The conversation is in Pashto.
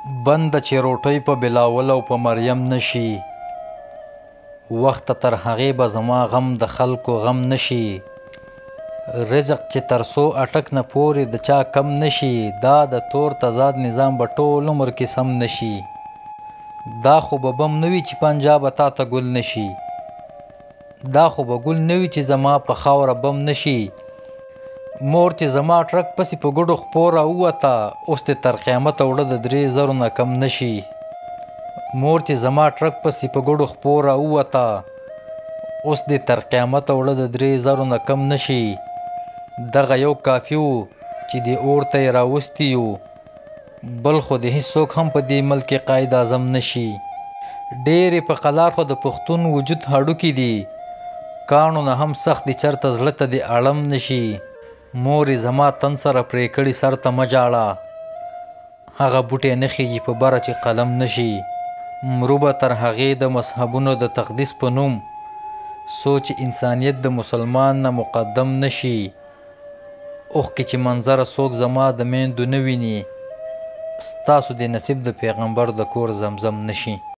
بنده چې روټۍ په بلاول او په مریم نشي، وخته تر هغې به زما غم د خلکو غم نشي. رزق چې تر څو اټک نه پورې د چا کم نشي، دا د تور تضاد نظام به ټول عمر کې سم نشي. دا خو به بم نوي چې پنجاب تا ته ګل نشي، دا خو به ګل نوي چې زما په خاوره بم نشي. مور چې زما ټرک پسې په ګډو خپوره ووته، اوس دې تر قیامته وړه د 3,000 نه کم نشي. مور چې زما ټرک پسې په ګډو خپوره ووته، اوس دې تر قیامته وړه د 3,000 نه کم نشي. دغه یو کافي و چې دې اور ته یې راوستی یو، بل خو د هیڅوک هم په دې ملک کې قائد اعظم نشي. ډېرې په قلار خو د پښتون وجود هډوکي دي، کاڼو نه هم سخت دي چرته زړه ته دې اړم نشي. مورې زما تن سره پرې کړي سر ته مه جاړه، هغه بوټی نه خیږي په بره چې قلم نشي. مرو به تر هغې د مذهبونو د تقدیس په نوم، سوچ انسانیت د مسلمان نه مقدم نشي. اوښکې چې منظره څوک زما د میندو نه ویني، ستاسو د نصیب د پیغمبر د کور زمزم نشي.